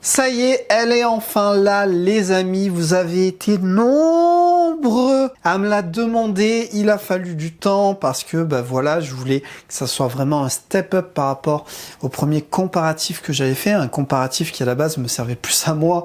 Ça y est, elle est enfin là, les amis. Vous avez été nombreux à me la demander. Il a fallu du temps parce que, voilà, je voulais que ça soit vraiment un step-up par rapport au premier comparatif que j'avais fait. Un comparatif qui, à la base, me servait plus à moi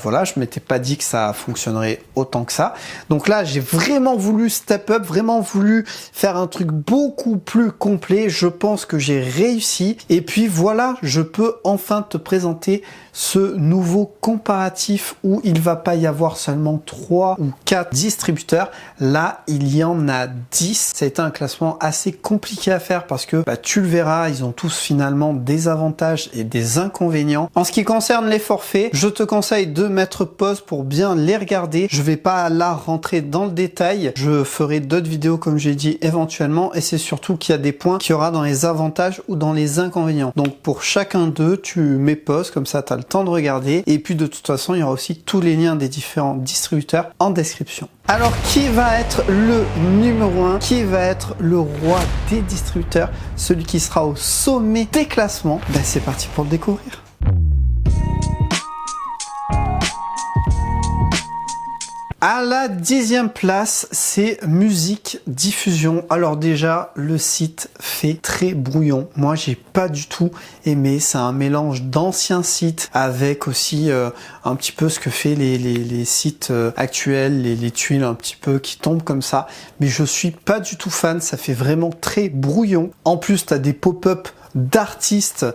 voilà, je m'étais pas dit que ça fonctionnerait autant que ça. Donc là, j'ai vraiment voulu step-up, vraiment voulu faire un truc beaucoup plus complet. Je pense que j'ai réussi. Et puis voilà, je peux enfin te présenter ce nouveau comparatif où il va pas y avoir seulement 3 ou 4 distributeurs. Là, il y en a 10. Ça a été un classement assez compliqué à faire parce que tu le verras, ils ont tous finalement des avantages et des inconvénients. En ce qui concerne les forfaits, je te conseille de mettre pause pour bien les regarder. Je vais pas là rentrer dans le détail. Je ferai d'autres vidéos comme j'ai dit éventuellement, et c'est surtout qu'il y a des points qu'il y aura dans les avantages ou dans les inconvénients. Donc pour chacun d'eux, tu mets pause, comme ça tu as le temps de regarder, et puis de toute façon il y aura aussi tous les liens des différents distributeurs en description. Alors qui va être le numéro 1? Qui va être le roi des distributeurs? Celui qui sera au sommet des classements? C'est parti pour le découvrir. À la 10e place, c'est Musique Diffusion. Alors déjà, le site fait très brouillon. Moi, j'ai pas du tout aimé. C'est un mélange d'anciens sites avec aussi un petit peu ce que fait les sites actuels, les tuiles un petit peu qui tombent comme ça. Mais je suis pas du tout fan. Ça fait vraiment très brouillon. En plus, tu as des pop-up d'artistes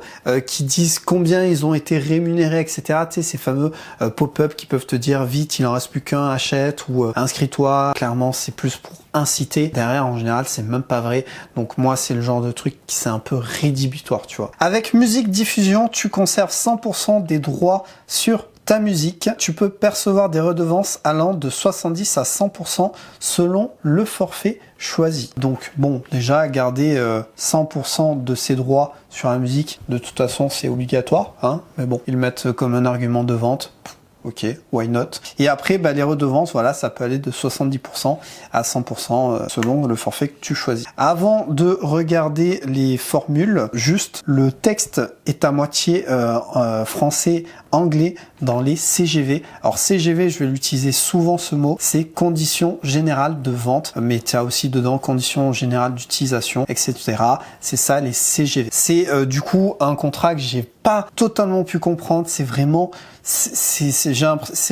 qui disent combien ils ont été rémunérés, etc. Tu sais, ces fameux pop-up qui peuvent te dire vite, il en reste plus qu'un, achète ou inscris-toi. Clairement, c'est plus pour inciter. Derrière, en général, c'est même pas vrai. Donc moi, c'est le genre de truc qui c'est un peu rédhibitoire, tu vois. Avec Musique Diffusion, tu conserves 100% des droits sur ta musique. Tu peux percevoir des redevances allant de 70 à 100% selon le forfait choisi. Donc bon, déjà garder 100% de ses droits sur la musique, de toute façon c'est obligatoire, hein, mais bon, ils le mettent comme un argument de vente. Ok, why not? Et après, les redevances, voilà, ça peut aller de 70% à 100% selon le forfait que tu choisis. Avant de regarder les formules, juste le texte est à moitié français, anglais dans les CGV. Alors CGV, je vais l'utiliser souvent ce mot, c'est conditions générales de vente, mais tu as aussi dedans conditions générales d'utilisation, etc. C'est ça les CGV. C'est du coup un contrat que j'ai pas totalement pu comprendre. C'est vraiment c'est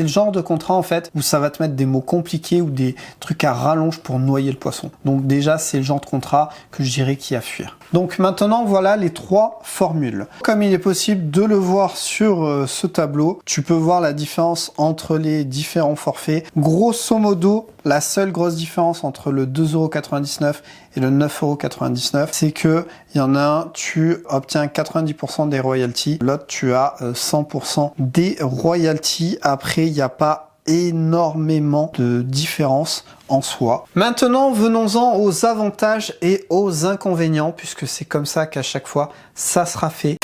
le genre de contrat en fait où ça va te mettre des mots compliqués ou des trucs à rallonge pour noyer le poisson. Donc déjà c'est le genre de contrat que je dirais qu'il y a à fuir. Donc maintenant voilà les 3 formules. Comme il est possible de le voir sur ce tableau, tu peux voir la différence entre les différents forfaits. Grosso modo, la seule grosse différence entre le 2,99 € et le 9,99 €, c'est que il y en a un, tu obtiens 90% des royalties, l'autre tu as 100% des royalties. Après, il n'y a pas énormément de différence en soi. Maintenant, venons-en aux avantages et aux inconvénients, puisque c'est comme ça qu'à chaque fois, ça sera fait.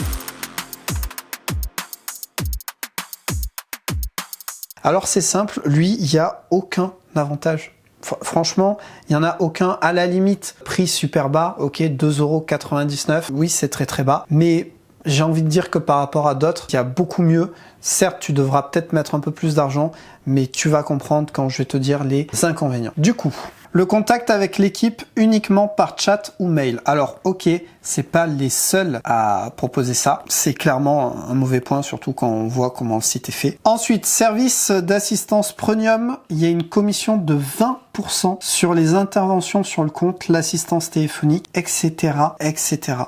Alors c'est simple, lui, il n'y a aucun avantage. Franchement, il n'y en a aucun. À la limite, prix super bas, ok, 2,99 €. Oui, c'est très très bas, mais j'ai envie de dire que par rapport à d'autres, il y a beaucoup mieux. Certes, tu devras peut-être mettre un peu plus d'argent, mais tu vas comprendre quand je vais te dire les inconvénients. Du coup, le contact avec l'équipe uniquement par chat ou mail. Alors, ok, c'est pas les seuls à proposer ça. C'est clairement un mauvais point, surtout quand on voit comment le site est fait. Ensuite, service d'assistance premium. Il y a une commission de 20% sur les interventions sur le compte, l'assistance téléphonique, etc., etc.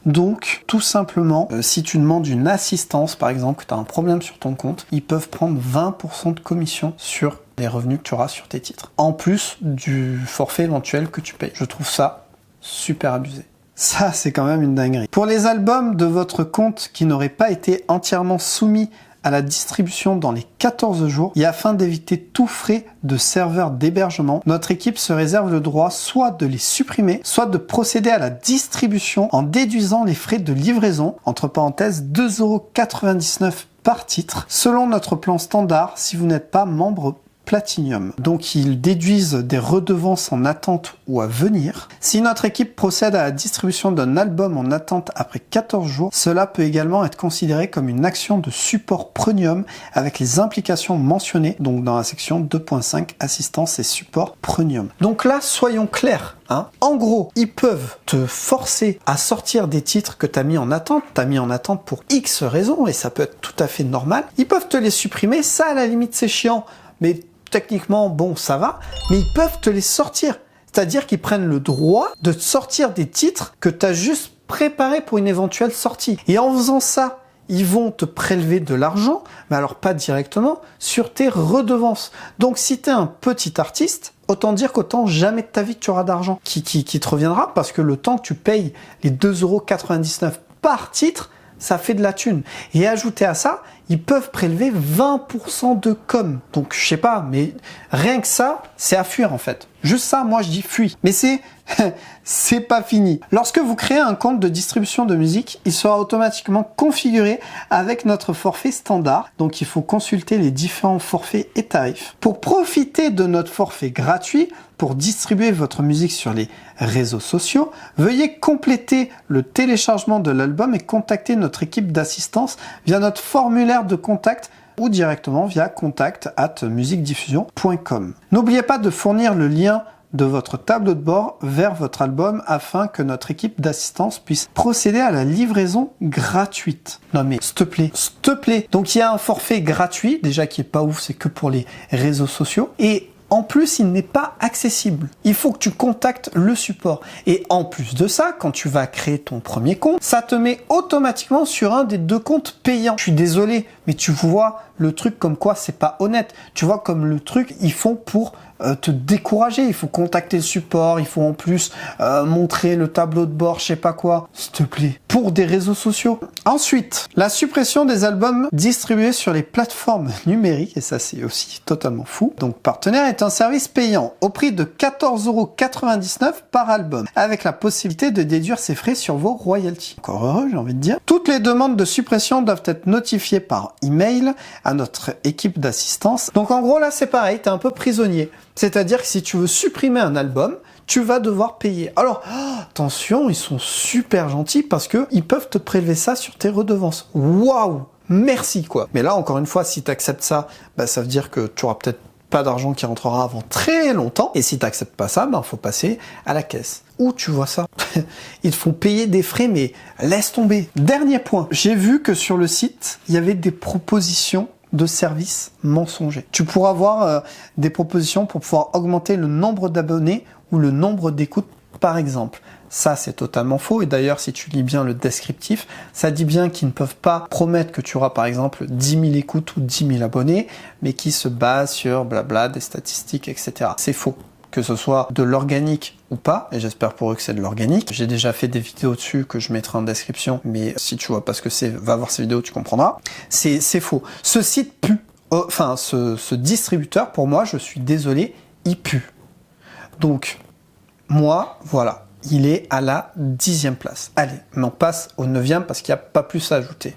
Donc, tout simplement, si tu demandes une assistance, par exemple, que tu as un problème sur ton compte, ils peuvent prendre 20% de commission sur les revenus que tu auras sur tes titres. En plus du forfait éventuel que tu payes. Je trouve ça super abusé. Ça, c'est quand même une dinguerie. Pour les albums de votre compte qui n'auraient pas été entièrement soumis à la distribution dans les 14 jours, et afin d'éviter tout frais de serveur d'hébergement, notre équipe se réserve le droit soit de les supprimer, soit de procéder à la distribution en déduisant les frais de livraison, entre parenthèses 2,99 € par titre, selon notre plan standard si vous n'êtes pas membre Platinum. Donc ils déduisent des redevances en attente ou à venir. Si notre équipe procède à la distribution d'un album en attente après 14 jours, cela peut également être considéré comme une action de support premium avec les implications mentionnées donc dans la section 2.5 assistance et support premium. Donc là, soyons clairs. En gros, ils peuvent te forcer à sortir des titres que tu as mis en attente. Tu as mis en attente pour X raisons et ça peut être tout à fait normal. Ils peuvent te les supprimer. Ça, à la limite, c'est chiant. Mais techniquement, bon, ça va. Mais ils peuvent te les sortir. C'est-à-dire qu'ils prennent le droit de te sortir des titres que tu as juste préparés pour une éventuelle sortie. Et en faisant ça, ils vont te prélever de l'argent, mais alors pas directement, sur tes redevances. Donc si tu es un petit artiste, autant dire qu'autant jamais de ta vie tu auras d'argent qui te reviendra, parce que le temps que tu payes les 2,99 € par titre, ça fait de la thune. Et ajouter à ça, ils peuvent prélever 20% de com. Donc je sais pas, mais rien que ça, c'est à fuir en fait. Juste ça, moi je dis fuis. Mais c'est pas fini. Lorsque vous créez un compte de distribution de musique, il sera automatiquement configuré avec notre forfait standard. Donc il faut consulter les différents forfaits et tarifs. Pour profiter de notre forfait gratuit, pour distribuer votre musique sur les réseaux sociaux, veuillez compléter le téléchargement de l'album et contacter notre équipe d'assistance via notre formulaire de contact ou directement via contact@musicdiffusion.com. N'oubliez pas de fournir le lien de votre tableau de bord vers votre album afin que notre équipe d'assistance puisse procéder à la livraison gratuite. Non mais s'il te plaît. Donc il y a un forfait gratuit, déjà qui est pas ouf, c'est que pour les réseaux sociaux. Et en plus, il n'est pas accessible. Il faut que tu contactes le support. Et en plus de ça, quand tu vas créer ton premier compte, ça te met automatiquement sur un des 2 comptes payants. Je suis désolé, mais tu vois le truc comme quoi c'est pas honnête. Tu vois comme le truc, ils font pour te décourager. Il faut contacter le support, il faut en plus montrer le tableau de bord, je sais pas quoi. S'il te plaît. Pour des réseaux sociaux. Ensuite, la suppression des albums distribués sur les plateformes numériques, et ça c'est aussi totalement fou. Donc Partenaire est un service payant au prix de 14,99 € par album, avec la possibilité de déduire ses frais sur vos royalties. Encore heureux, j'ai envie de dire. Toutes les demandes de suppression doivent être notifiées par email à notre équipe d'assistance. Donc en gros là c'est pareil, t'es un peu prisonnier. C'est-à-dire que si tu veux supprimer un album, tu vas devoir payer. Alors, attention, ils sont super gentils parce que ils peuvent te prélever ça sur tes redevances. Waouh, merci quoi. Mais là, encore une fois, si tu acceptes ça, ça veut dire que tu auras peut-être pas d'argent qui rentrera avant très longtemps. Et si tu n'acceptes pas ça, faut passer à la caisse. Où tu vois ça? Ils te font payer des frais, mais laisse tomber. Dernier point, j'ai vu que sur le site, il y avait des propositions de services mensongers. Tu pourras avoir des propositions pour pouvoir augmenter le nombre d'abonnés ou le nombre d'écoutes par exemple. Ça, c'est totalement faux. Et d'ailleurs, si tu lis bien le descriptif, ça dit bien qu'ils ne peuvent pas promettre que tu auras par exemple 10 000 écoutes ou 10 000 abonnés, mais qui se basent sur blabla, des statistiques, etc. C'est faux. Que ce soit de l'organique ou pas, et j'espère pour eux que c'est de l'organique. J'ai déjà fait des vidéos dessus que je mettrai en description, mais si tu vois pas ce que c'est, va voir ces vidéos, tu comprendras. C'est faux. Ce site pue. Enfin, ce distributeur, pour moi, je suis désolé, il pue. Donc, moi, voilà, il est à la 10e place. Allez, mais on passe au 9e parce qu'il n'y a pas plus à ajouter.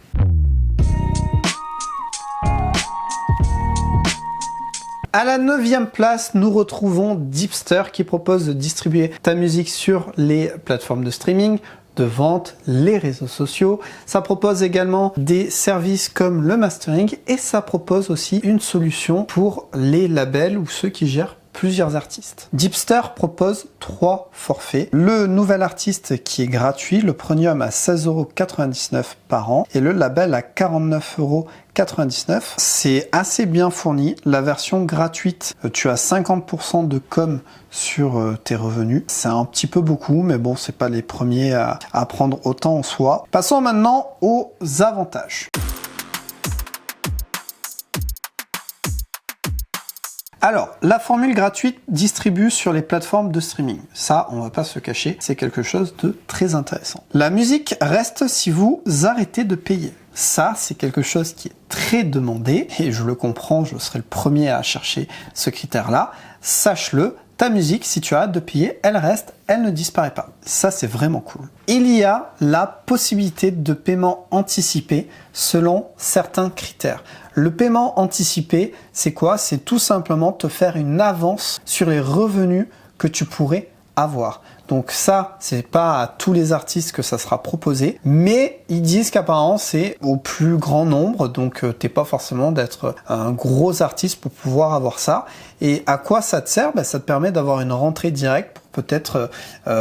À la 9e place, nous retrouvons Deepster qui propose de distribuer ta musique sur les plateformes de streaming, de vente, les réseaux sociaux. Ça propose également des services comme le mastering et ça propose aussi une solution pour les labels ou ceux qui gèrent plusieurs artistes. Deepster propose 3 forfaits. Le nouvel artiste qui est gratuit, le premium à 16,99 € par an et le label à 49,99 €. C'est assez bien fourni. La version gratuite, tu as 50% de com sur tes revenus. C'est un petit peu beaucoup, mais bon, c'est pas les premiers à prendre autant en soi. Passons maintenant aux avantages. Alors, la formule gratuite distribue sur les plateformes de streaming. Ça, on va pas se cacher, c'est quelque chose de très intéressant. La musique reste si vous arrêtez de payer. Ça, c'est quelque chose qui est très demandé, et je le comprends, je serai le premier à chercher ce critère-là. Sache-le, ta musique, si tu arrêtes de payer, elle reste, elle ne disparaît pas. Ça, c'est vraiment cool. Il y a la possibilité de paiement anticipé selon certains critères. Le paiement anticipé, c'est quoi? C'est tout simplement te faire une avance sur les revenus que tu pourrais avoir. Donc ça, c'est pas à tous les artistes que ça sera proposé, mais ils disent qu'apparemment c'est au plus grand nombre, donc t'es pas forcément d'être un gros artiste pour pouvoir avoir ça. Et à quoi ça te sert? Ça te permet d'avoir une rentrée directe pour peut-être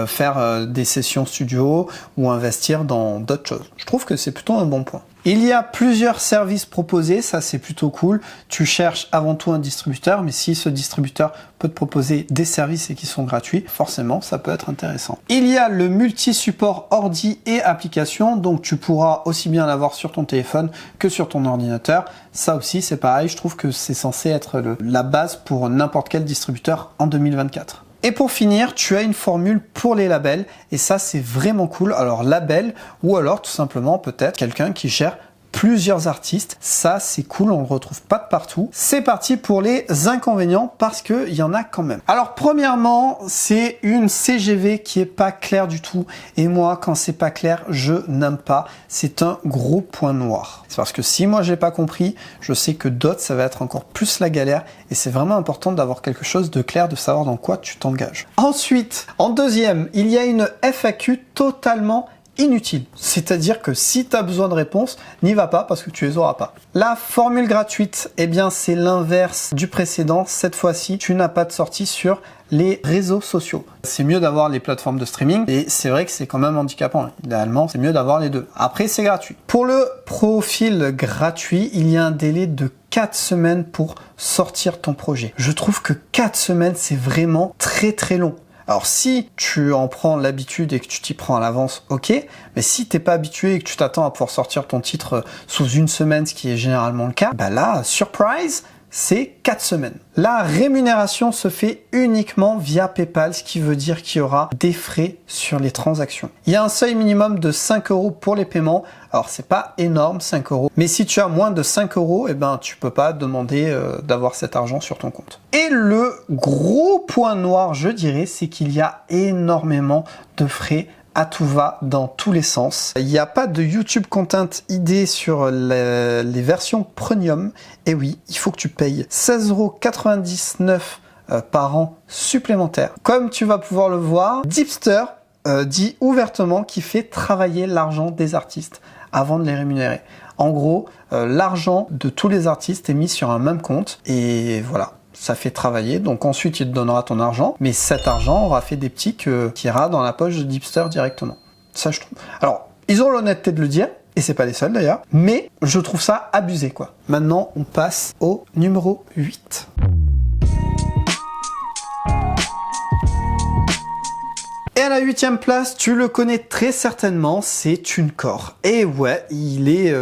faire des sessions studio ou investir dans d'autres choses. Je trouve que c'est plutôt un bon point. Il y a plusieurs services proposés, ça c'est plutôt cool. Tu cherches avant tout un distributeur, mais si ce distributeur peut te proposer des services et qui sont gratuits, forcément ça peut être intéressant. Il y a le multi-support ordi et application, donc tu pourras aussi bien l'avoir sur ton téléphone que sur ton ordinateur. Ça aussi c'est pareil, je trouve que c'est censé être la base pour n'importe quel distributeur en 2024. Et pour finir, tu as une formule pour les labels et ça c'est vraiment cool. Alors label ou alors tout simplement peut-être quelqu'un qui gère plusieurs artistes. Ça c'est cool, on le retrouve pas de partout. C'est parti pour les inconvénients parce qu'il y en a quand même. Alors premièrement, c'est une CGV qui est pas claire du tout. Et moi, quand c'est pas clair, je n'aime pas. C'est un gros point noir. C'est parce que si moi j'ai pas compris, je sais que d'autres ça va être encore plus la galère. Et c'est vraiment important d'avoir quelque chose de clair, de savoir dans quoi tu t'engages. Ensuite, en deuxième, il y a une FAQ totalement inutile. C'est-à-dire que si tu as besoin de réponses, n'y va pas parce que tu les auras pas. La formule gratuite, eh bien c'est l'inverse du précédent. Cette fois-ci, tu n'as pas de sortie sur les réseaux sociaux. C'est mieux d'avoir les plateformes de streaming et c'est vrai que c'est quand même handicapant. Idéalement, c'est mieux d'avoir les deux. Après, c'est gratuit. Pour le profil gratuit, il y a un délai de 4 semaines pour sortir ton projet. Je trouve que 4 semaines, c'est vraiment très très long. Alors si tu en prends l'habitude et que tu t'y prends à l'avance, ok, mais si t'es pas habitué et que tu t'attends à pouvoir sortir ton titre sous une semaine, ce qui est généralement le cas, là, surprise, c'est 4 semaines. La rémunération se fait uniquement via PayPal, ce qui veut dire qu'il y aura des frais sur les transactions. Il y a un seuil minimum de 5 € pour les paiements. Alors c'est pas énorme, 5 €, mais si tu as moins de 5 €, tu peux pas demander d'avoir cet argent sur ton compte. Et le gros point noir, je dirais, c'est qu'il y a énormément de frais à tout va dans tous les sens. Il n'y a pas de YouTube Content ID sur les versions premium. Et oui, il faut que tu payes 16,99 € par an supplémentaire. Comme tu vas pouvoir le voir, Dipster dit ouvertement qu'il fait travailler l'argent des artistes avant de les rémunérer. En gros, l'argent de tous les artistes est mis sur un même compte et voilà. Ça fait travailler, donc ensuite il te donnera ton argent, mais cet argent aura fait des petits qui ira dans la poche de Dipster directement. Ça je trouve. Alors, ils ont l'honnêteté de le dire, et c'est pas les seuls d'ailleurs, mais je trouve ça abusé quoi. Maintenant, on passe au numéro 8. Et à la 8e place, tu le connais très certainement, c'est TuneCore. Et ouais,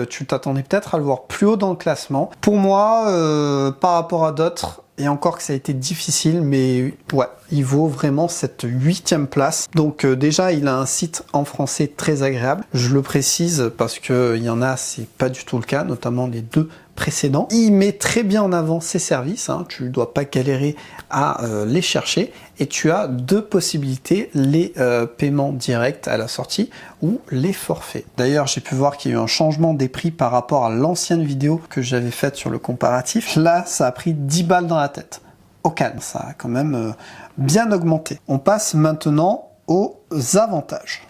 tu t'attendais peut-être à le voir plus haut dans le classement. Pour moi, par rapport à d'autres, et encore que ça a été difficile, mais ouais, il vaut vraiment cette 8e place. Donc déjà, il a un site en français très agréable. Je le précise parce que il y en a, c'est pas du tout le cas, notamment les deux précédents. Il met très bien en avant ses services, tu ne dois pas galérer à les chercher et tu as deux possibilités, les paiements directs à la sortie ou les forfaits. D'ailleurs, j'ai pu voir qu'il y a eu un changement des prix par rapport à l'ancienne vidéo que j'avais faite sur le comparatif. Là, ça a pris 10 balles dans la tête. Au calme, ça a quand même bien augmenté. On passe maintenant aux avantages.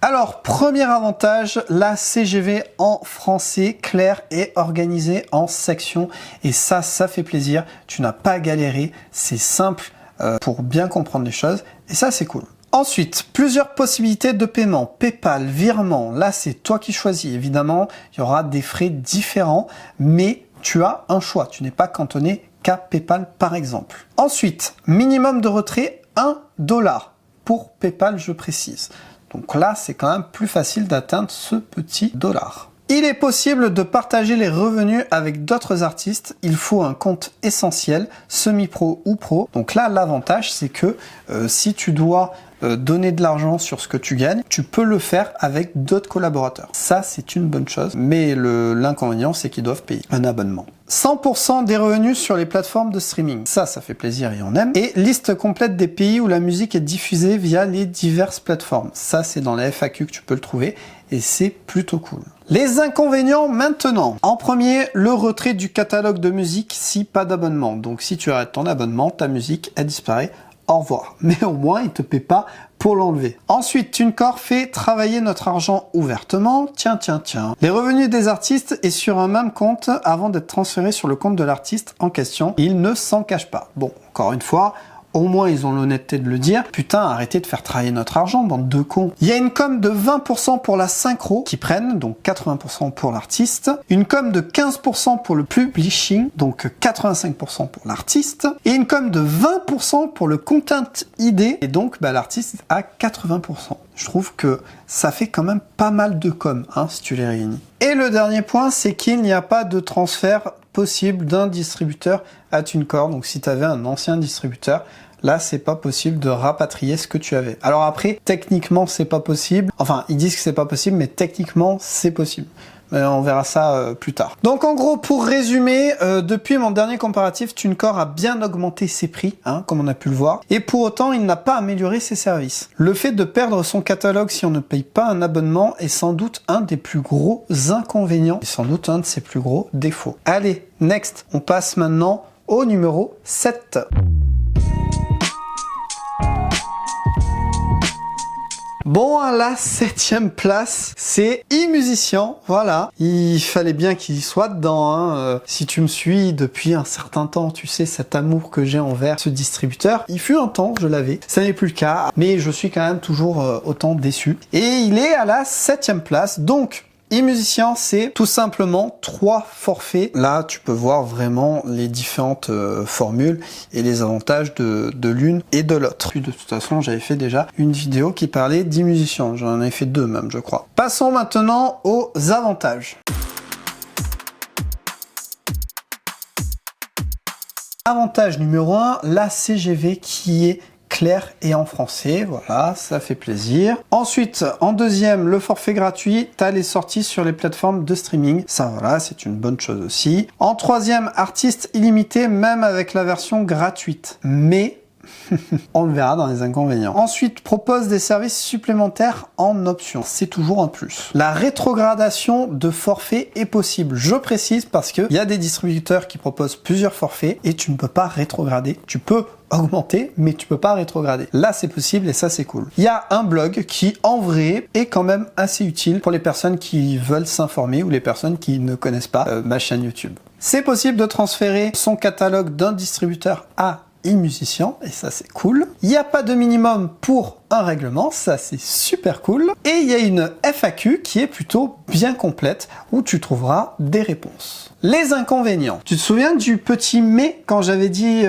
Alors, premier avantage, la CGV en français, claire et organisée en sections. Et ça fait plaisir. Tu n'as pas galéré. C'est simple pour bien comprendre les choses. Et ça, c'est cool. Ensuite, plusieurs possibilités de paiement. PayPal, virement. Là, c'est toi qui choisis. Évidemment, il y aura des frais différents, mais tu as un choix. Tu n'es pas cantonné qu'à PayPal, par exemple. Ensuite, minimum de retrait, 1 $. Pour PayPal, je précise. Donc là, c'est quand même plus facile d'atteindre ce petit dollar. Il est possible de partager les revenus avec d'autres artistes. Il faut un compte essentiel, semi-pro ou pro. Donc là, l'avantage, c'est que si tu dois donner de l'argent sur ce que tu gagnes, tu peux le faire avec d'autres collaborateurs. Ça, c'est une bonne chose. Mais l'inconvénient, c'est qu'ils doivent payer un abonnement. 100% des revenus sur les plateformes de streaming. Ça fait plaisir et on aime. Et liste complète des pays où la musique est diffusée via les diverses plateformes. Ça, c'est dans la FAQ que tu peux le trouver et c'est plutôt cool. Les inconvénients maintenant. En premier, le retrait du catalogue de musique si pas d'abonnement. Donc si tu arrêtes ton abonnement, ta musique, elle disparaît. Au revoir. Mais au moins, il te paie pas pour l'enlever. Ensuite, TuneCore fait travailler notre argent ouvertement. Tiens. Les revenus des artistes est sur un même compte avant d'être transférés sur le compte de l'artiste en question. Il ne s'en cache pas. Bon, encore une fois, au moins ils ont l'honnêteté de le dire. Putain, arrêtez de faire travailler notre argent, bande de cons. Il y a une com de 20% pour la synchro qui prennent, donc 80% pour l'artiste. Une com de 15% pour le publishing, donc 85% pour l'artiste. Et une com de 20% pour le content ID, et donc l'artiste à 80%. Je trouve que ça fait quand même pas mal de com, si tu les réunis. Et le dernier point, c'est qu'il n'y a pas de transfert possible d'un distributeur à TuneCore. Donc si tu avais un ancien distributeur, là c'est pas possible de rapatrier ce que tu avais. Alors après, techniquement c'est pas possible. Enfin, ils disent que c'est pas possible, mais techniquement c'est possible. On verra ça plus tard. Donc en gros, pour résumer, depuis mon dernier comparatif, TuneCore a bien augmenté ses prix, comme on a pu le voir, et pour autant, il n'a pas amélioré ses services. Le fait de perdre son catalogue si on ne paye pas un abonnement est sans doute un des plus gros inconvénients, et sans doute un de ses plus gros défauts. Allez, next, on passe maintenant au numéro 7. Bon, à la 7e place, c'est iMusician, voilà. Il fallait bien qu'il soit dedans, Si tu me suis depuis un certain temps, tu sais cet amour que j'ai envers ce distributeur. Il fut un temps, je l'avais, ça n'est plus le cas, mais je suis quand même toujours autant déçu. Et il est à la 7e place, donc iMusician, c'est tout simplement 3 forfaits. Là, tu peux voir vraiment les différentes formules et les avantages de l'une et de l'autre. De toute façon, j'avais fait déjà une vidéo qui parlait d'iMusician. J'en avais fait 2 même, je crois. Passons maintenant aux avantages. Avantage numéro 1, la CGV qui est clair et en français, voilà, ça fait plaisir. Ensuite, en deuxième, le forfait gratuit, t'as les sorties sur les plateformes de streaming, ça voilà, c'est une bonne chose aussi. En troisième, artiste illimité, même avec la version gratuite, mais on le verra dans les inconvénients. Ensuite, propose des services supplémentaires en option. C'est toujours un plus. La rétrogradation de forfait est possible. Je précise parce qu'il y a des distributeurs qui proposent plusieurs forfaits et tu ne peux pas rétrograder. Tu peux augmenter, mais tu peux pas rétrograder. Là, c'est possible et ça, c'est cool. Il y a un blog qui, en vrai, est quand même assez utile pour les personnes qui veulent s'informer ou les personnes qui ne connaissent pas ma chaîne YouTube. C'est possible de transférer son catalogue d'un distributeur à iMusician, et ça c'est cool. Il n'y a pas de minimum pour un règlement, ça c'est super cool. Et il y a une FAQ qui est plutôt bien complète, où tu trouveras des réponses. Les inconvénients. Tu te souviens du petit mais quand j'avais dit,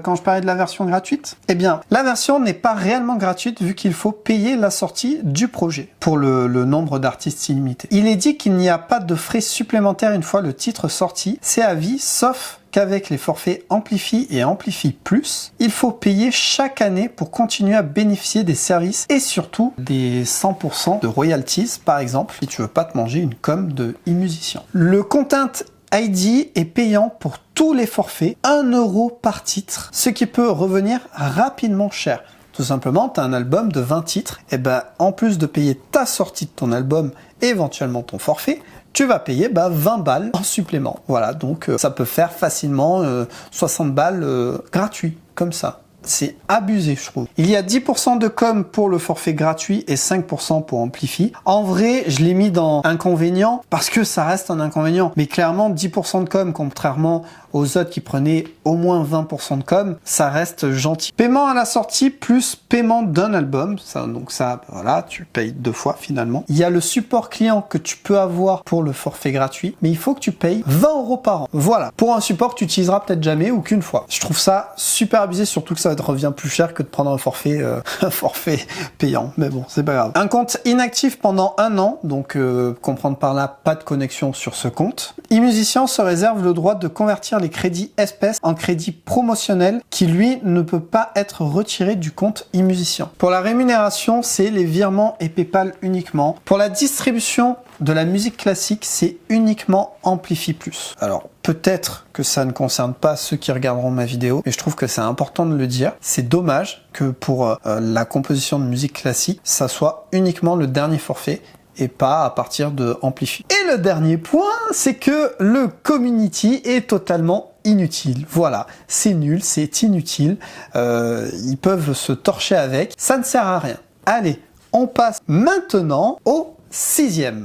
quand je parlais de la version gratuite? Eh bien, la version n'est pas réellement gratuite vu qu'il faut payer la sortie du projet pour le nombre d'artistes illimité. Il est dit qu'il n'y a pas de frais supplémentaires une fois le titre sorti, c'est à vie, sauf qu'avec les forfaits Amplify et Amplify Plus, il faut payer chaque année pour continuer à bénéficier des services et surtout des 100% de royalties, par exemple, si tu veux pas te manger une com de iMusician. Le Content ID est payant pour tous les forfaits, 1 € par titre, ce qui peut revenir rapidement cher. Tout simplement, tu as un album de 20 titres, et ben en plus de payer ta sortie de ton album et éventuellement ton forfait, tu vas payer 20 balles en supplément. Voilà, donc ça peut faire facilement 60 balles gratuit, comme ça. C'est abusé, je trouve. Il y a 10% de com pour le forfait gratuit et 5% pour Amplify. En vrai, je l'ai mis dans inconvénient parce que ça reste un inconvénient. Mais clairement, 10% de com, contrairement aux autres qui prenaient au moins 20% de com, ça reste gentil. Paiement à la sortie plus paiement d'un album. Donc ça, voilà, tu payes 2 fois finalement. Il y a le support client que tu peux avoir pour le forfait gratuit, mais il faut que tu payes 20 € par an. Voilà, pour un support que tu utiliseras peut-être jamais ou qu'une fois. Je trouve ça super abusé, surtout que ça te revient plus cher que de prendre un forfait payant. Mais bon, c'est pas grave. Un compte inactif pendant 1 an, donc comprendre par là, pas de connexion sur ce compte. iMusician se réserve le droit de convertir les les crédits espèces en crédit promotionnel qui, lui, ne peut pas être retiré du compte e-musicien. Pour la rémunération, c'est les virements et PayPal uniquement. Pour la distribution de la musique classique, c'est uniquement Amplify Plus. Alors, peut-être que ça ne concerne pas ceux qui regarderont ma vidéo, mais je trouve que c'est important de le dire. C'est dommage que pour la composition de musique classique, ça soit uniquement le dernier forfait et pas à partir de Amplify. Et le dernier point, c'est que le community est totalement inutile. Voilà, c'est nul, c'est inutile. Ils peuvent se torcher avec. Ça ne sert à rien. Allez, on passe maintenant au 6e.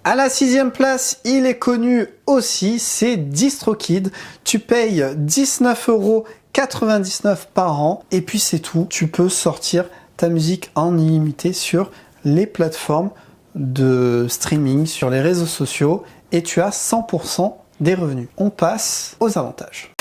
À la 6e place, il est connu aussi, c'est DistroKid. Tu payes 19,99 € par an et puis c'est tout. Tu peux sortir ta musique en illimité sur les plateformes de streaming, sur les réseaux sociaux et tu as 100% des revenus. On passe aux avantages.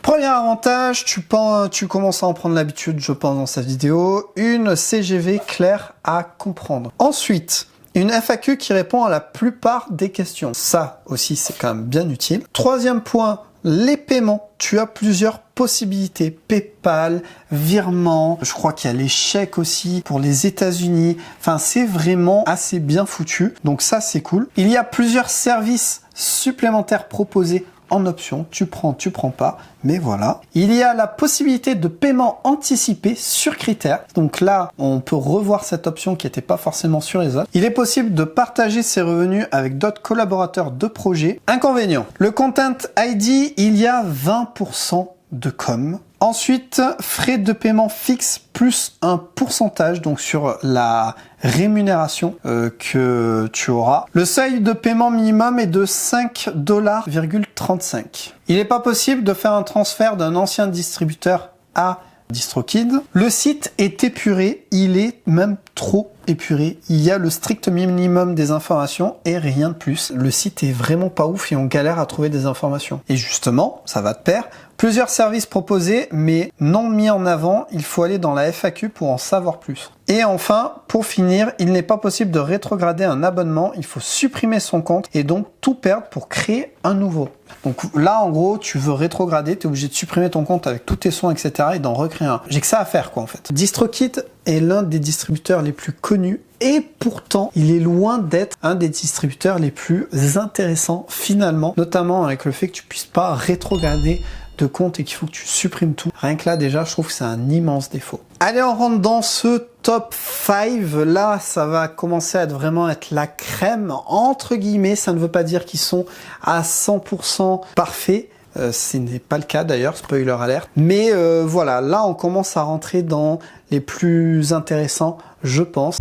Premier avantage, tu commences à en prendre l'habitude, je pense, dans cette vidéo, une CGV claire à comprendre. Ensuite, une FAQ qui répond à la plupart des questions. Ça aussi, c'est quand même bien utile. Troisième point, les paiements. Tu as plusieurs possibilités. PayPal, virement, je crois qu'il y a les chèques aussi pour les États-Unis. Enfin, c'est vraiment assez bien foutu. Donc ça, c'est cool. Il y a plusieurs services supplémentaires proposés en option, tu prends pas, mais voilà. Il y a la possibilité de paiement anticipé sur critères. Donc là, on peut revoir cette option qui n'était pas forcément sur les autres. Il est possible de partager ses revenus avec d'autres collaborateurs de projet. Inconvénient, le Content ID, il y a 20% de com. Ensuite, frais de paiement fixe plus un pourcentage, donc sur la rémunération que tu auras. Le seuil de paiement minimum est de 5,35 $. Il n'est pas possible de faire un transfert d'un ancien distributeur à DistroKid. Le site est épuré, il est même trop épuré. Il y a le strict minimum des informations et rien de plus. Le site est vraiment pas ouf et on galère à trouver des informations. Et justement, ça va de pair. Plusieurs services proposés, mais non mis en avant. Il faut aller dans la FAQ pour en savoir plus. Et enfin, pour finir, il n'est pas possible de rétrograder un abonnement. Il faut supprimer son compte et donc tout perdre pour créer un nouveau. Donc là, en gros, tu veux rétrograder, tu es obligé de supprimer ton compte avec tous tes sons, etc. et d'en recréer un. J'ai que ça à faire, quoi, en fait. DistroKid est l'un des distributeurs les plus connus et pourtant, il est loin d'être un des distributeurs les plus intéressants, finalement, notamment avec le fait que tu puisses pas rétrograder de compte et qu'il faut que tu supprimes tout. Rien que là, déjà, je trouve que c'est un immense défaut. Allez, on rentre dans ce top 5. Là, ça va commencer à vraiment être la crème, entre guillemets. Ça ne veut pas dire qu'ils sont à 100% parfaits. Ce n'est pas le cas d'ailleurs, spoiler alert. Mais voilà, là, on commence à rentrer dans les plus intéressants, je pense.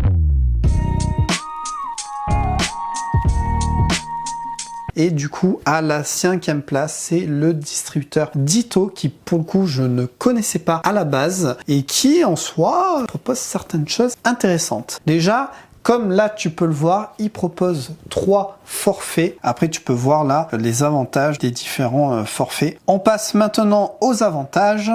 Et du coup, à la 5e place, c'est le distributeur Ditto, qui pour le coup, je ne connaissais pas à la base, et qui en soi propose certaines choses intéressantes. Déjà, comme là, tu peux le voir, il propose 3 forfaits. Après, tu peux voir là les avantages des différents forfaits. On passe maintenant aux avantages.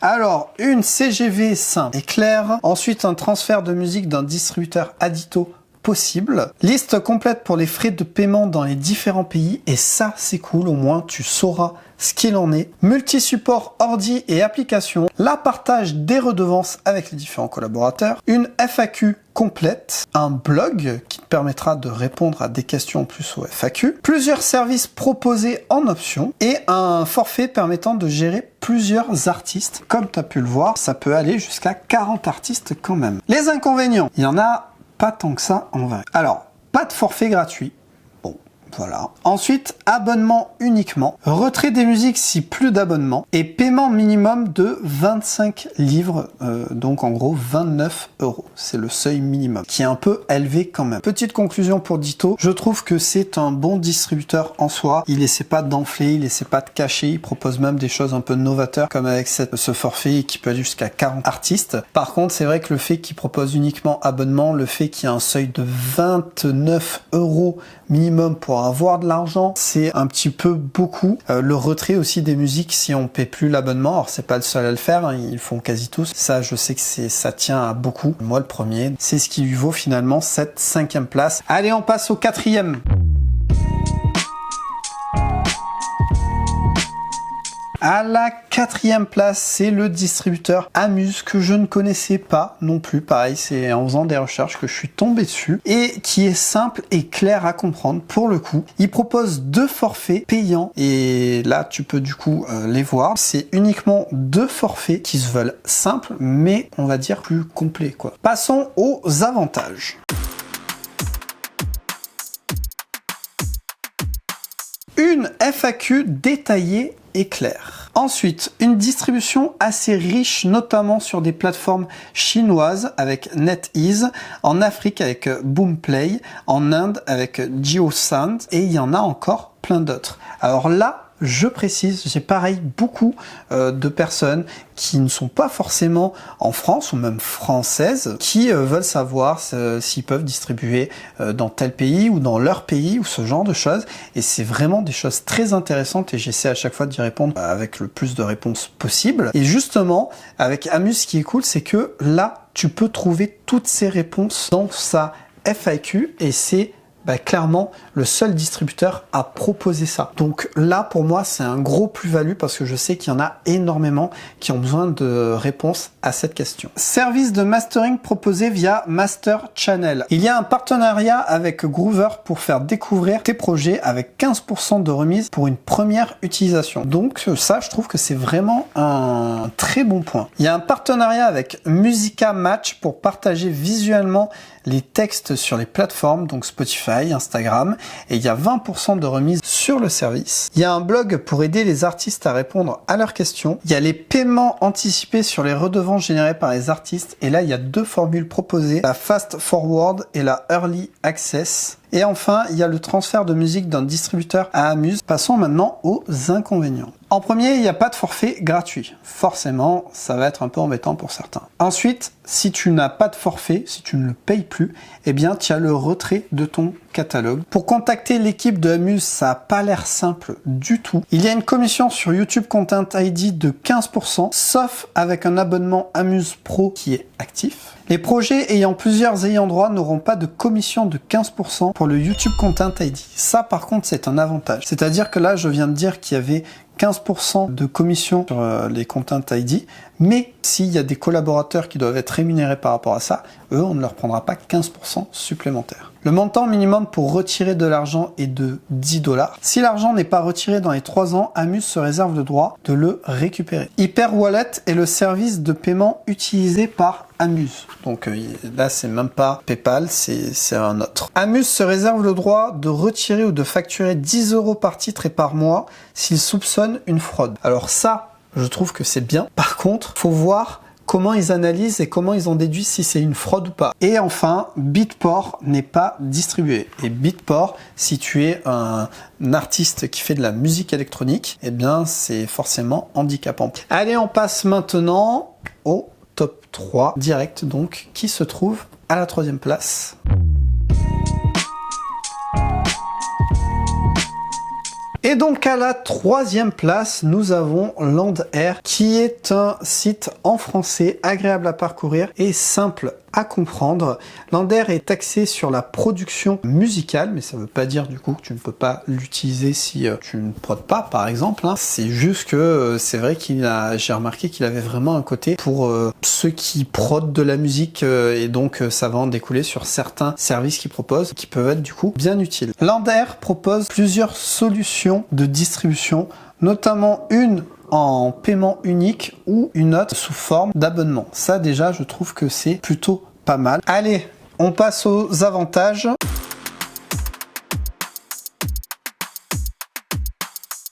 Alors, une CGV simple et claire. Ensuite, un transfert de musique d'un distributeur à Ditto possible. Liste complète pour les frais de paiement dans les différents pays. Et ça, c'est cool. Au moins, tu sauras ce qu'il en est. Multi-support ordi et application. La partage des redevances avec les différents collaborateurs. Une FAQ complète. Un blog qui te permettra de répondre à des questions en plus aux FAQ. Plusieurs services proposés en option. Et un forfait permettant de gérer plusieurs artistes. Comme tu as pu le voir, ça peut aller jusqu'à 40 artistes quand même. Les inconvénients, il y en a pas tant que ça en vrai. Alors, pas de forfait gratuit. Bon, voilà. Ensuite, abonnement uniquement. Retrait des musiques si plus d'abonnement. Et paiement minimum de 25 livres. Donc en gros 29 €. C'est le seuil minimum. Qui est un peu élevé quand même. Petite conclusion pour Ditto. Je trouve que c'est un bon distributeur en soi. Il essaie pas d'enfler, il essaie pas de cacher. Il propose même des choses un peu novateurs. Comme avec ce forfait qui peut aller jusqu'à 40 artistes. Par contre, c'est vrai que le fait qu'il propose uniquement abonnement, le fait qu'il y a un seuil de 29 € minimum pour pour avoir de l'argent, c'est un petit peu beaucoup. Le retrait aussi des musiques si on paie plus l'abonnement. Alors c'est pas le seul à le faire, hein, ils le font quasi tous. Ça, je sais que ça tient à beaucoup. Moi, le premier, c'est ce qui lui vaut finalement cette 5e place. Allez, on passe au 4e. À la 4e place, c'est le distributeur Amuse que je ne connaissais pas non plus. Pareil, c'est en faisant des recherches que je suis tombé dessus et qui est simple et clair à comprendre pour le coup. Il propose 2 forfaits payants et là, tu peux du coup les voir. C'est uniquement 2 forfaits qui se veulent simples, mais on va dire plus complets, quoi. Passons aux avantages. Une FAQ détaillée et claire. Ensuite, une distribution assez riche, notamment sur des plateformes chinoises avec NetEase, en Afrique avec Boomplay, en Inde avec JioSaavn, et il y en a encore plein d'autres. Alors là, je précise, j'ai pareil beaucoup de personnes qui ne sont pas forcément en France ou même françaises, qui veulent savoir s'ils peuvent distribuer dans tel pays ou dans leur pays ou ce genre de choses. Et c'est vraiment des choses très intéressantes et j'essaie à chaque fois d'y répondre avec le plus de réponses possible. Et justement, avec Amuse, ce qui est cool, c'est que là, tu peux trouver toutes ces réponses dans sa FAQ et c'est clairement le seul distributeur à proposer ça. Donc là pour moi c'est un gros plus-value parce que je sais qu'il y en a énormément qui ont besoin de réponses à cette question. Service de mastering proposé via Master Channel. Il y a un partenariat avec Groover pour faire découvrir tes projets avec 15% de remise pour une première utilisation. Donc ça je trouve que c'est vraiment un très bon point. Il y a un partenariat avec Musica Match pour partager visuellement les textes sur les plateformes, donc Spotify, Instagram, et il y a 20% de remise sur le service. Il y a un blog pour aider les artistes à répondre à leurs questions. Il y a les paiements anticipés sur les redevances générées par les artistes, et là il y a 2 formules proposées, la Fast Forward et la Early Access. Et enfin, il y a le transfert de musique d'un distributeur à Amuse. Passons maintenant aux inconvénients. En premier, il n'y a pas de forfait gratuit. Forcément, ça va être un peu embêtant pour certains. Ensuite, si tu n'as pas de forfait, si tu ne le payes plus, eh bien, tu as le retrait de ton catalogue. Pour contacter l'équipe de Amuse, ça n'a pas l'air simple du tout. Il y a une commission sur YouTube Content ID de 15%, sauf avec un abonnement Amuse Pro qui est actif. Les projets ayant plusieurs ayants droit n'auront pas de commission de 15% pour le YouTube Content ID. Ça, par contre, c'est un avantage. C'est-à-dire que là, je viens de dire qu'il y avait 15% de commission sur les Content ID, mais s'il y a des collaborateurs qui doivent être rémunérés par rapport à ça, eux, on ne leur prendra pas 15% supplémentaire. Le montant minimum pour retirer de l'argent est de 10$. Si l'argent n'est pas retiré dans les 3 ans, Amuse se réserve le droit de le récupérer. Hyperwallet est le service de paiement utilisé par Amuse. Donc là, c'est même pas PayPal, c'est un autre. Amuse se réserve le droit de retirer ou de facturer 10€ par titre et par mois s'il soupçonne une fraude. Alors ça, je trouve que c'est bien. Par contre, faut voir comment ils analysent et comment ils ont déduit si c'est une fraude ou pas. Et enfin, Beatport n'est pas distribué. Et Beatport, si tu es un artiste qui fait de la musique électronique, eh bien c'est forcément handicapant. Allez, on passe maintenant au top 3 direct, donc, qui se trouve à la 3e place. Et donc à la 3e place, nous avons Landair, qui est un site en français agréable à parcourir et simple à comprendre. Landair est axé sur la production musicale, mais ça veut pas dire du coup que tu ne peux pas l'utiliser si tu ne prodes pas, par exemple. C'est juste que c'est vrai j'ai remarqué qu'il avait vraiment un côté pour ceux qui prodent de la musique et donc ça va en découler sur certains services qu'ils proposent qui peuvent être du coup bien utiles. Landair propose plusieurs solutions de distribution, notamment une en paiement unique ou une autre sous forme d'abonnement. Ça déjà, je trouve que c'est plutôt pas mal. Allez, on passe aux avantages.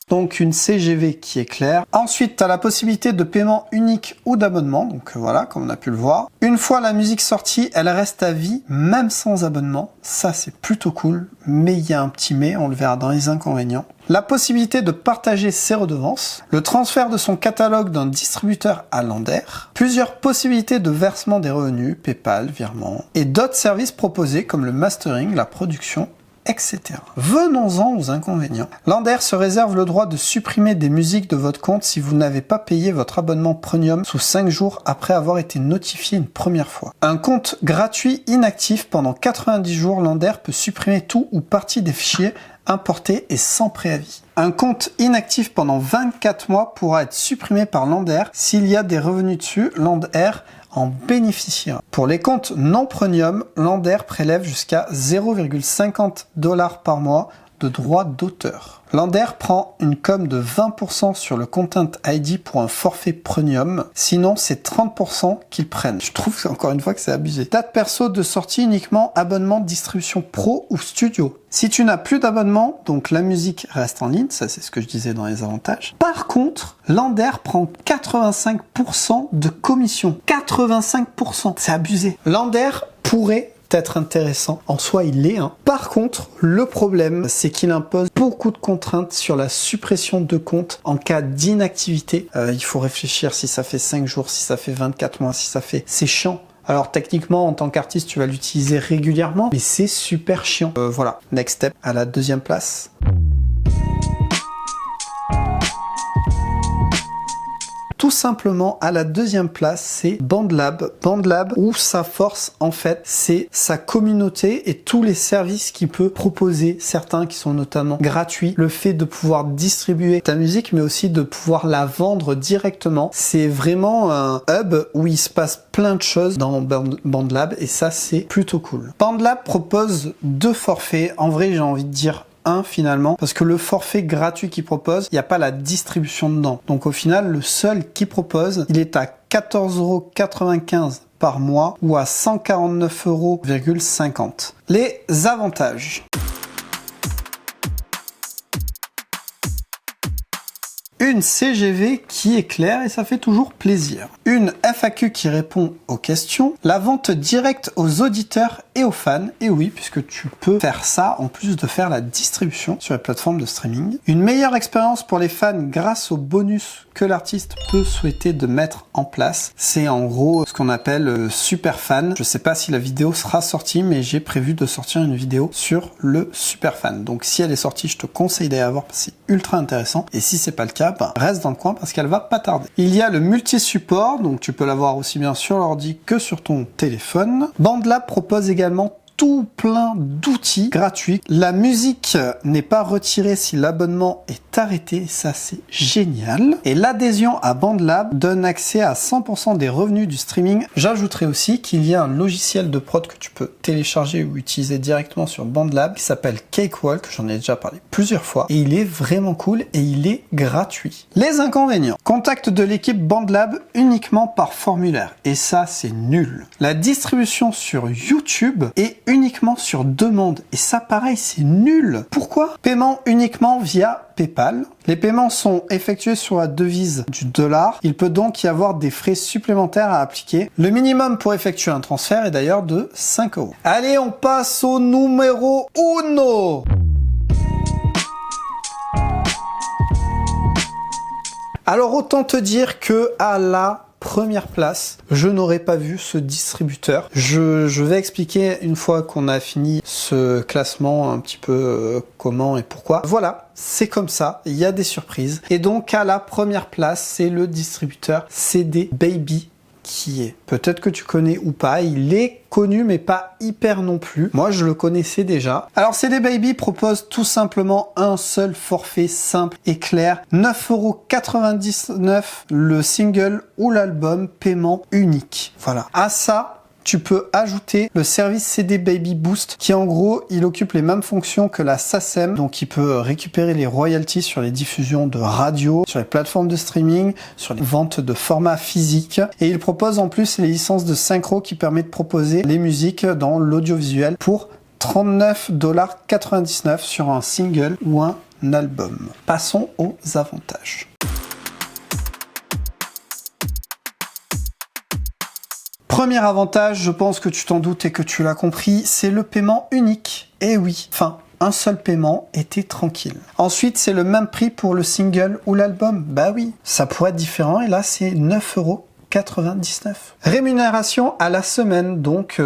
Donc une CGV qui est claire. Ensuite, tu as la possibilité de paiement unique ou d'abonnement. Donc voilà, comme on a pu le voir. Une fois la musique sortie, elle reste à vie, même sans abonnement. Ça, c'est plutôt cool. Mais il y a un petit mais, on le verra dans les inconvénients. La possibilité de partager ses redevances. Le transfert de son catalogue d'un distributeur à Landair. Plusieurs possibilités de versement des revenus, PayPal, virement. Et d'autres services proposés comme le mastering, la production etc. Venons-en aux inconvénients. Lander se réserve le droit de supprimer des musiques de votre compte si vous n'avez pas payé votre abonnement premium sous 5 jours après avoir été notifié une première fois. Un compte gratuit inactif pendant 90 jours, Lander peut supprimer tout ou partie des fichiers importés et sans préavis. Un compte inactif pendant 24 mois pourra être supprimé par Lander. S'il y a des revenus dessus, Lander en bénéficiera. Pour les comptes non premium, Lander prélève jusqu'à 0,50 $ par mois de droits d'auteur. Lander prend une com de 20% sur le Content ID pour un forfait premium, sinon c'est 30% qu'ils prennent. Je trouve encore une fois que c'est abusé. Date perso de sortie uniquement abonnement distribution pro ou studio. Si tu n'as plus d'abonnement, donc la musique reste en ligne, ça c'est ce que je disais dans les avantages. Par contre, Lander prend 85% de commission. 85%, c'est abusé. Lander pourrait être intéressant. En soi, il l'est. Par contre, le problème, c'est qu'il impose beaucoup de contraintes sur la suppression de comptes en cas d'inactivité. Il faut réfléchir si ça fait 5 jours, si ça fait 24 mois, si ça fait... C'est chiant. Alors techniquement, en tant qu'artiste, tu vas l'utiliser régulièrement, mais c'est super chiant. Voilà. Next step, à la deuxième place. Tout simplement, à la deuxième place, c'est BandLab. BandLab, où sa force, en fait, c'est sa communauté et tous les services qu'il peut proposer, certains qui sont notamment gratuits. Le fait de pouvoir distribuer ta musique, mais aussi de pouvoir la vendre directement. C'est vraiment un hub où il se passe plein de choses dans BandLab et ça, c'est plutôt cool. BandLab propose 2 forfaits. En vrai, j'ai envie de dire finalement, parce que le forfait gratuit qu'il propose, il n'y a pas la distribution dedans. Donc au final, le seul qu'il propose, il est à 14,95 € par mois ou à 149,50 €. Les avantages. Une CGV qui est claire et ça fait toujours plaisir. Une FAQ qui répond aux questions. La vente directe aux auditeurs et aux fans. Et oui, puisque tu peux faire ça en plus de faire la distribution sur les plateformes de streaming. Une meilleure expérience pour les fans grâce aux bonus que l'artiste peut souhaiter de mettre en place. C'est en gros ce qu'on appelle super fan. Je sais pas si la vidéo sera sortie, mais j'ai prévu de sortir une vidéo sur le super fan. Donc si elle est sortie, je te conseille d'aller la voir parce que c'est ultra intéressant. Et si c'est pas le cas, reste dans le coin parce qu'elle va pas tarder. Il y a le multi-support, donc tu peux l'avoir aussi bien sur l'ordi que sur ton téléphone. BandLab propose également tout plein d'outils gratuits. La musique n'est pas retirée si l'abonnement est arrêté, ça c'est génial. Et l'adhésion à BandLab donne accès à 100% des revenus du streaming. J'ajouterai aussi qu'il y a un logiciel de prod que tu peux télécharger ou utiliser directement sur BandLab qui s'appelle Cakewalk, j'en ai déjà parlé plusieurs fois, et il est vraiment cool et il est gratuit. Les inconvénients. Contact de l'équipe BandLab uniquement par formulaire, et ça c'est nul. La distribution sur YouTube est uniquement sur demande. Et ça, pareil, c'est nul. Pourquoi? Paiement uniquement via PayPal. Les paiements sont effectués sur la devise du $. Il peut donc y avoir des frais supplémentaires à appliquer. Le minimum pour effectuer un transfert est d'ailleurs de 5 €. Allez, on passe au numéro 1. Alors, autant te dire que à la première place, je n'aurais pas vu ce distributeur. Je vais expliquer une fois qu'on a fini ce classement un petit peu comment et pourquoi. Voilà, c'est comme ça, il y a des surprises. Et donc à la première place, c'est le distributeur CD Baby qui est. Peut-être que tu connais ou pas, il est connu mais pas hyper non plus. Moi je le connaissais déjà. Alors CD Baby propose tout simplement un seul forfait simple et clair, 9,99 € le single ou l'album, paiement unique. Voilà. À ça, tu peux ajouter le service CD Baby Boost qui en gros il occupe les mêmes fonctions que la SACEM, donc il peut récupérer les royalties sur les diffusions de radio, sur les plateformes de streaming, sur les ventes de formats physiques, et il propose en plus les licences de synchro qui permettent de proposer les musiques dans l'audiovisuel pour 39,99 $ sur un single ou un album. Passons aux avantages. Premier avantage, je pense que tu t'en doutes et que tu l'as compris, c'est le paiement unique. Eh oui, enfin, un seul paiement était tranquille. Ensuite, c'est le même prix pour le single ou l'album. Bah oui, ça pourrait être différent et là, c'est 9,99 €. Rémunération à la semaine, donc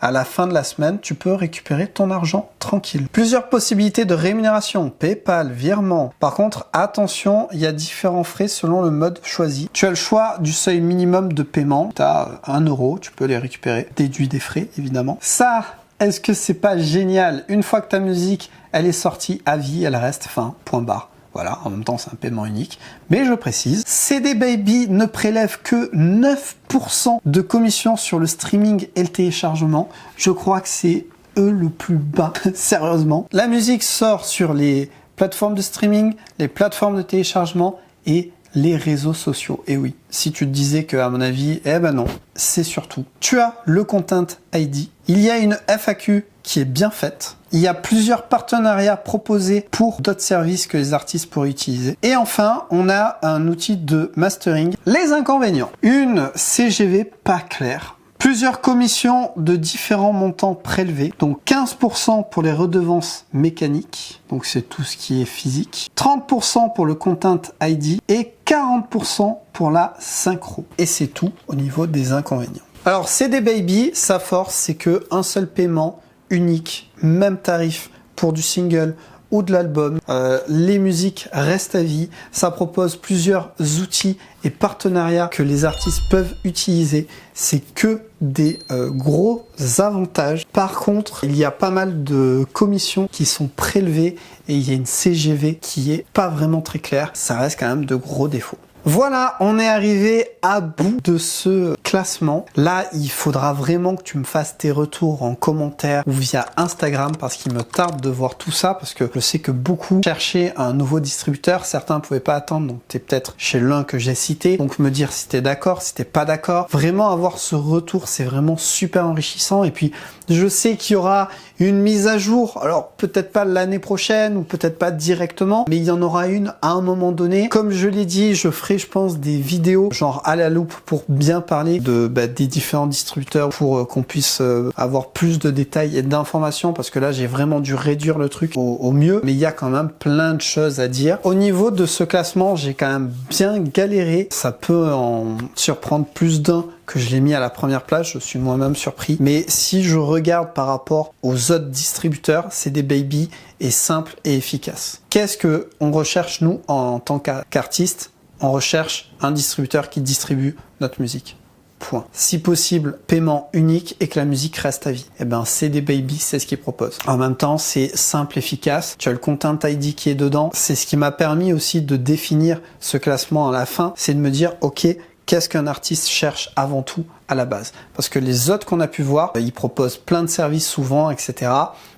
à la fin de la semaine, tu peux récupérer ton argent tranquille. Plusieurs possibilités de rémunération, PayPal, virement. Par contre, attention, il y a différents frais selon le mode choisi. Tu as le choix du seuil minimum de paiement. Tu as 1 euro, tu peux les récupérer, déduit des frais, évidemment. Ça, est-ce que c'est pas génial? Une fois que ta musique, elle est sortie à vie, elle reste fin, point barre. Voilà, en même temps, c'est un paiement unique. Mais je précise, CD Baby ne prélève que 9% de commission sur le streaming et le téléchargement. Je crois que c'est eux le plus bas, sérieusement. La musique sort sur les plateformes de streaming, les plateformes de téléchargement et les réseaux sociaux. Et oui, si tu te disais que, à mon avis, eh ben non, c'est surtout. Tu as le Content ID. Il y a une FAQ qui est bien faite. Il y a plusieurs partenariats proposés pour d'autres services que les artistes pourraient utiliser. Et enfin, on a un outil de mastering. Les inconvénients. Une CGV pas claire. Plusieurs commissions de différents montants prélevés, donc 15% pour les redevances mécaniques, donc c'est tout ce qui est physique, 30% pour le Content ID et 40% pour la synchro. Et c'est tout au niveau des inconvénients. Alors CD Baby, sa force, c'est que un seul paiement, unique, même tarif pour du single ou de l'album. Les musiques restent à vie. Ça propose plusieurs outils et partenariats que les artistes peuvent utiliser. C'est que des gros avantages. Par contre, il y a pas mal de commissions qui sont prélevées et il y a une CGV qui est pas vraiment très claire. Ça reste quand même de gros défauts. Voilà, on est arrivé à bout de ce classement. Là, il faudra vraiment que tu me fasses tes retours en commentaire ou via Instagram parce qu'il me tarde de voir tout ça parce que je sais que beaucoup cherchaient un nouveau distributeur. Certains ne pouvaient pas attendre, donc tu es peut-être chez l'un que j'ai cité. Donc me dire si tu es d'accord, si tu n'es pas d'accord. Vraiment avoir ce retour, c'est vraiment super enrichissant. Et puis, je sais qu'il y aura une mise à jour. Alors, peut-être pas l'année prochaine ou peut-être pas directement, mais il y en aura une à un moment donné. Comme je l'ai dit, je ferai, je pense, des vidéos genre à la loupe pour bien parler de des différents distributeurs pour qu'on puisse avoir plus de détails et d'informations parce que là, j'ai vraiment dû réduire le truc au mieux. Mais il y a quand même plein de choses à dire. Au niveau de ce classement, j'ai quand même bien galéré. Ça peut en surprendre plus d'un que je l'ai mis à la première place, je suis moi-même surpris. Mais si je regarde par rapport aux autres distributeurs, CD Baby est simple et efficace. Qu'est-ce que on recherche nous en tant qu'artiste? On recherche un distributeur qui distribue notre musique. Point. Si possible, paiement unique et que la musique reste à vie. Et ben CD Baby, c'est ce qu'il propose. En même temps, c'est simple, efficace. Tu as le Content ID qui est dedans. C'est ce qui m'a permis aussi de définir ce classement à la fin. C'est de me dire, ok, qu'est-ce qu'un artiste cherche avant tout à la base? Parce que les autres qu'on a pu voir, ils proposent plein de services souvent, etc.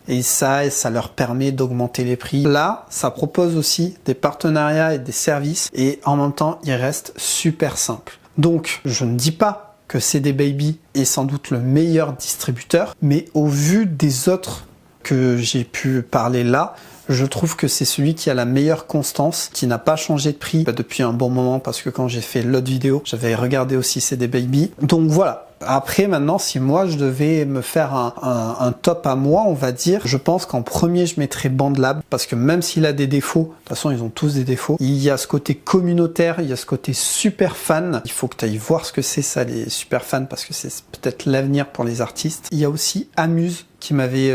Et ça leur permet d'augmenter les prix. Là, ça propose aussi des partenariats et des services. Et en même temps, il reste super simple. Donc, je ne dis pas que CD Baby est sans doute le meilleur distributeur, mais au vu des autres que j'ai pu parler là, je trouve que c'est celui qui a la meilleure constance, qui n'a pas changé de prix depuis un bon moment parce que quand j'ai fait l'autre vidéo, j'avais regardé aussi CD Baby. Donc voilà. Après, maintenant, si moi je devais me faire un top à moi, on va dire, je pense qu'en premier je mettrais BandLab parce que même s'il a des défauts, de toute façon ils ont tous des défauts, il y a ce côté communautaire, il y a ce côté super fan. Il faut que tu ailles voir ce que c'est ça, les super fans, parce que c'est peut-être l'avenir pour les artistes. Il y a aussi Amuse qui m'avait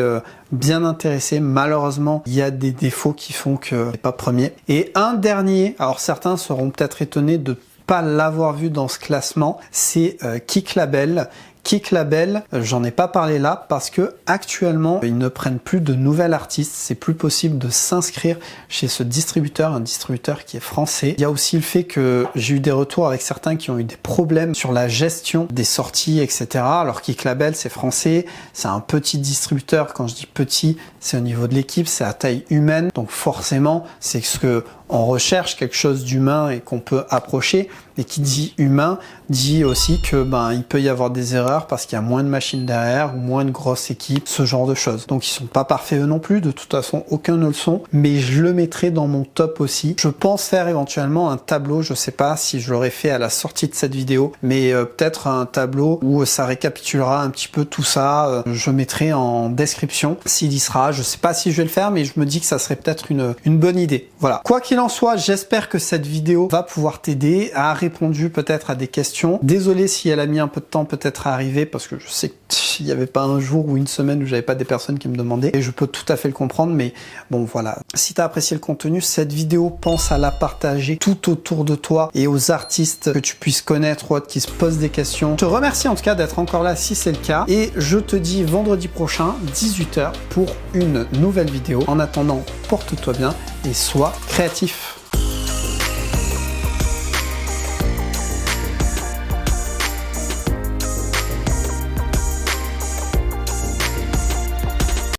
bien intéressé. Malheureusement, il y a des défauts qui font que c'est pas premier. Et un dernier, alors certains seront peut-être étonnés de pas l'avoir vu dans ce classement, c'est Kick Label. Kick Label, j'en ai pas parlé là parce que actuellement ils ne prennent plus de nouveaux artistes, c'est plus possible de s'inscrire chez ce distributeur, un distributeur qui est français. Il y a aussi le fait que j'ai eu des retours avec certains qui ont eu des problèmes sur la gestion des sorties, etc. Alors Kick Label c'est français, c'est un petit distributeur. Quand je dis petit, c'est au niveau de l'équipe, c'est à taille humaine, donc forcément c'est ce que on recherche, quelque chose d'humain et qu'on peut approcher. Et qui dit humain dit aussi que il peut y avoir des erreurs parce qu'il y a moins de machines derrière ou moins de grosses équipes, ce genre de choses. Donc ils sont pas parfaits eux non plus, de toute façon aucun ne le sont, mais je le mettrai dans mon top aussi. Je pense faire éventuellement un tableau, je sais pas si je l'aurais fait à la sortie de cette vidéo, mais peut-être un tableau où ça récapitulera un petit peu tout ça. Je mettrai en description s'il y sera. Je sais pas si je vais le faire, mais je me dis que ça serait peut-être une bonne idée. Voilà. Quoi qu'il en soit, j'espère que cette vidéo va pouvoir t'aider à répondu peut-être à des questions. Désolé si elle a mis un peu de temps peut-être à arriver parce que je sais que il n'y avait pas un jour ou une semaine où j'avais pas des personnes qui me demandaient, et je peux tout à fait le comprendre, mais bon voilà. Si tu as apprécié le contenu, cette vidéo, pense à la partager tout autour de toi et aux artistes que tu puisses connaître ou autres qui se posent des questions. Je te remercie en tout cas d'être encore là si c'est le cas, et je te dis vendredi prochain 18 h pour une nouvelle vidéo. En attendant, porte-toi bien et sois créatif.